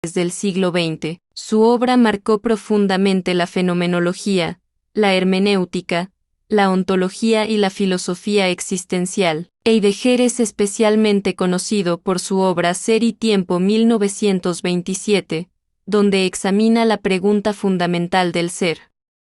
del siglo XX. Su obra marcó profundamente la fenomenología, la hermenéutica, la ontología y la filosofía existencial. Heidegger es especialmente conocido por su obra Ser y Tiempo 1927, donde examina la pregunta fundamental del ser.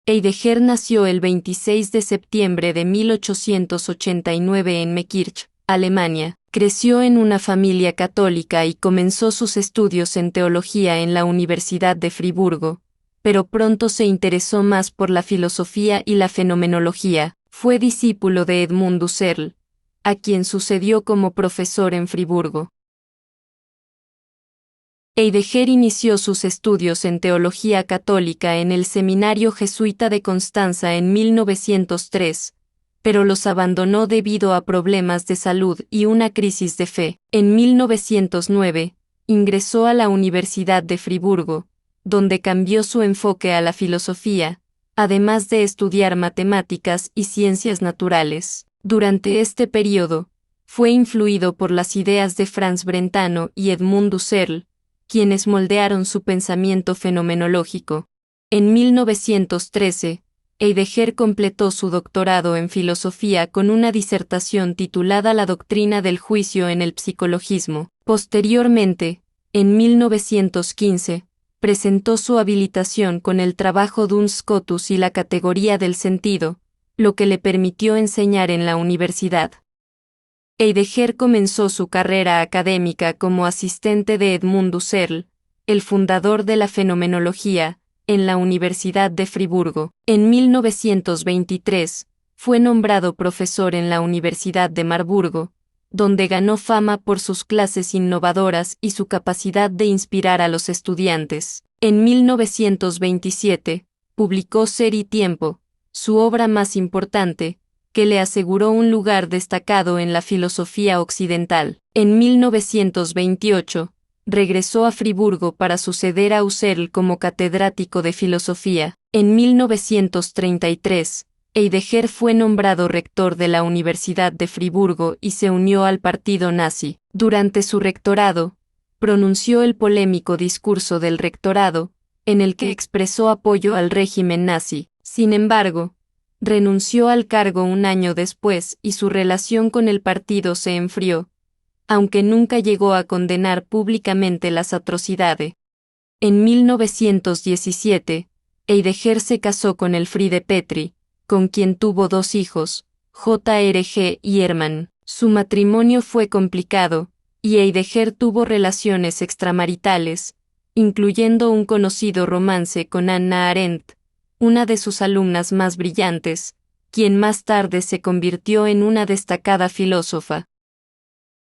Heidegger nació el 26 de septiembre de 1889 en Meckirch, Alemania. Creció en una familia católica y comenzó sus estudios en teología en la Universidad de Friburgo, pero pronto se interesó más por la filosofía y la fenomenología. Fue discípulo de Edmund Husserl, a quien sucedió como profesor en Friburgo. Heidegger inició sus estudios en teología católica en el Seminario Jesuita de Constanza en 1903, pero los abandonó debido a problemas de salud y una crisis de fe. En 1909, ingresó a la Universidad de Friburgo, donde cambió su enfoque a la filosofía, además de estudiar matemáticas y ciencias naturales. Durante este periodo, fue influido por las ideas de Franz Brentano y Edmund Husserl, quienes moldearon su pensamiento fenomenológico. En 1913, Heidegger completó su doctorado en filosofía con una disertación titulada La doctrina del juicio en el psicologismo. Posteriormente, en 1915, presentó su habilitación con el trabajo Duns Scotus y la categoría del sentido, lo que le permitió enseñar en la universidad. Heidegger comenzó su carrera académica como asistente de Edmund Husserl, el fundador de la fenomenología, en la Universidad de Friburgo. En 1923, fue nombrado profesor en la Universidad de Marburgo, donde ganó fama por sus clases innovadoras y su capacidad de inspirar a los estudiantes. En 1927, publicó Ser y Tiempo, su obra más importante, que le aseguró un lugar destacado en la filosofía occidental. En 1928, regresó a Friburgo para suceder a Husserl como catedrático de filosofía. En 1933, Heidegger fue nombrado rector de la Universidad de Friburgo y se unió al partido nazi. Durante su rectorado, pronunció el polémico discurso del rectorado, en el que expresó apoyo al régimen nazi. Sin embargo, renunció al cargo un año después y su relación con el partido se enfrió, aunque nunca llegó a condenar públicamente las atrocidades. En 1917, Heidegger se casó con Elfriede Petri, con quien tuvo 2 hijos, J.R.G. y Hermann. Su matrimonio fue complicado, y Heidegger tuvo relaciones extramaritales, incluyendo un conocido romance con Hannah Arendt, una de sus alumnas más brillantes, quien más tarde se convirtió en una destacada filósofa.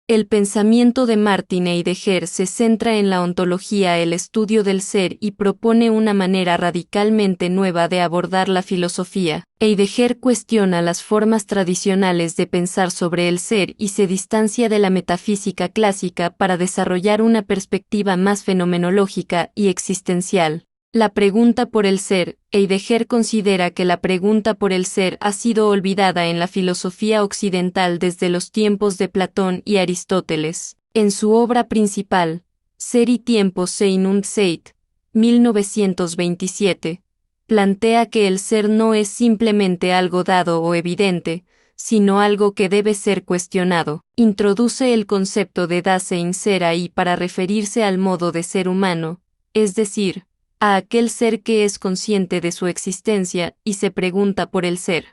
El pensamiento de Martin Heidegger se centra en la ontología, el estudio del ser, y propone una manera radicalmente nueva de abordar la filosofía. Heidegger cuestiona las formas tradicionales de pensar sobre el ser y se distancia de la metafísica clásica para desarrollar una perspectiva más fenomenológica y existencial. La pregunta por el ser. Heidegger considera que la pregunta por el ser ha sido olvidada en la filosofía occidental desde los tiempos de Platón y Aristóteles. En su obra principal, Ser y Tiempo Sein und Zeit, 1927, plantea que el ser no es simplemente algo dado o evidente, sino algo que debe ser cuestionado. Introduce el concepto de Dasein ser ahí para referirse al modo de ser humano, es decir, a aquel ser que es consciente de su existencia y se pregunta por el ser.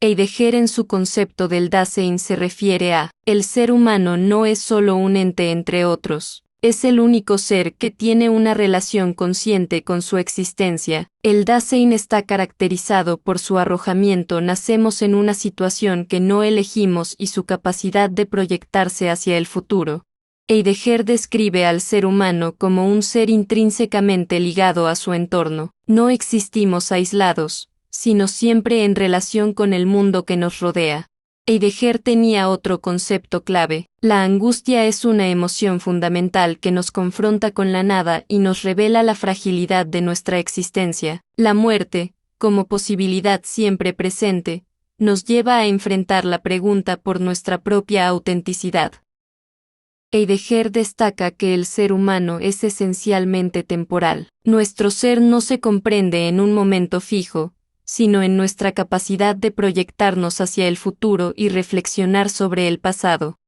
Heidegger en su concepto del Dasein se refiere a: el ser humano no es solo un ente entre otros, es el único ser que tiene una relación consciente con su existencia. El Dasein está caracterizado por su arrojamiento, nacemos en una situación que no elegimos y su capacidad de proyectarse hacia el futuro. Heidegger describe al ser humano como un ser intrínsecamente ligado a su entorno. No existimos aislados, sino siempre en relación con el mundo que nos rodea. Heidegger tenía otro concepto clave: la angustia es una emoción fundamental que nos confronta con la nada y nos revela la fragilidad de nuestra existencia. La muerte, como posibilidad siempre presente, nos lleva a enfrentar la pregunta por nuestra propia autenticidad. Heidegger destaca que el ser humano es esencialmente temporal. Nuestro ser no se comprende en un momento fijo, sino en nuestra capacidad de proyectarnos hacia el futuro y reflexionar sobre el pasado.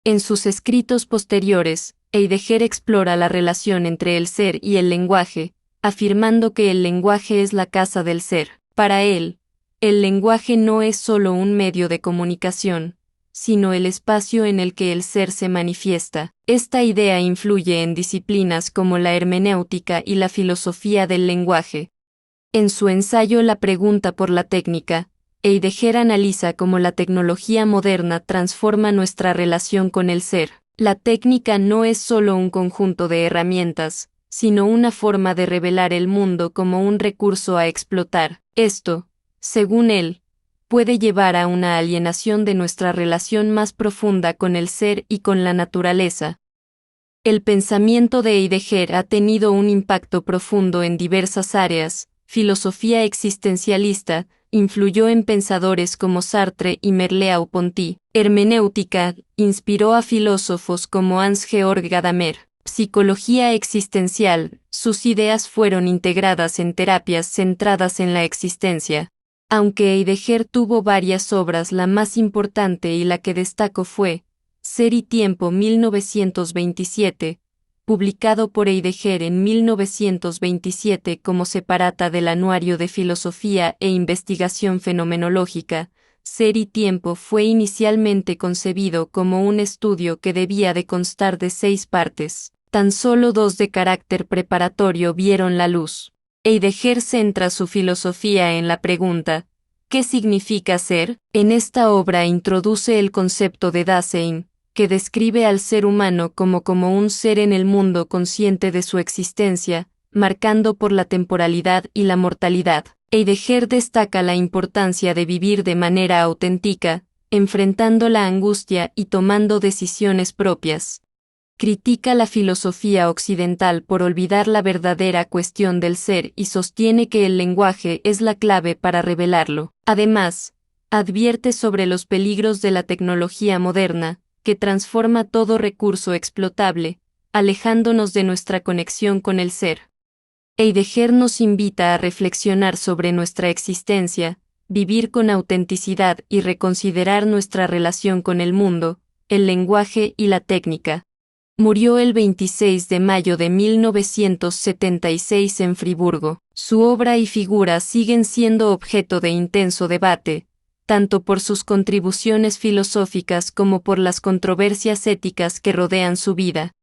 En sus escritos posteriores, Heidegger explora la relación entre el ser y el lenguaje, afirmando que el lenguaje es la casa del ser. Para él, el lenguaje no es solo un medio de comunicación, sino el espacio en el que el ser se manifiesta. Esta idea influye en disciplinas como la hermenéutica y la filosofía del lenguaje. En su ensayo La pregunta por la técnica, Heidegger analiza cómo la tecnología moderna transforma nuestra relación con el ser. La técnica no es solo un conjunto de herramientas, sino una forma de revelar el mundo como un recurso a explotar. Esto, según él, puede llevar a una alienación de nuestra relación más profunda con el ser y con la naturaleza. El pensamiento de Heidegger ha tenido un impacto profundo en diversas áreas. Filosofía existencialista, influyó en pensadores como Sartre y Merleau-Ponty. Hermenéutica, inspiró a filósofos como Hans-Georg Gadamer. Psicología existencial, sus ideas fueron integradas en terapias centradas en la existencia. Aunque Heidegger tuvo varias obras, la más importante y la que destaco fue Ser y Tiempo 1927, publicado por Heidegger en 1927 como separata del Anuario de Filosofía e Investigación Fenomenológica. Ser y Tiempo fue inicialmente concebido como un estudio que debía de constar de 6 partes. Tan solo 2 de carácter preparatorio vieron la luz. Heidegger centra su filosofía en la pregunta, ¿qué significa ser? En esta obra introduce el concepto de Dasein, que describe al ser humano como un ser en el mundo consciente de su existencia, marcando por la temporalidad y la mortalidad. Heidegger destaca la importancia de vivir de manera auténtica, enfrentando la angustia y tomando decisiones propias. Critica la filosofía occidental por olvidar la verdadera cuestión del ser y sostiene que el lenguaje es la clave para revelarlo. Además, advierte sobre los peligros de la tecnología moderna, que transforma todo recurso explotable, alejándonos de nuestra conexión con el ser. Heidegger nos invita a reflexionar sobre nuestra existencia, vivir con autenticidad y reconsiderar nuestra relación con el mundo, el lenguaje y la técnica. Murió el 26 de mayo de 1976 en Friburgo. Su obra y figura siguen siendo objeto de intenso debate, tanto por sus contribuciones filosóficas como por las controversias éticas que rodean su vida.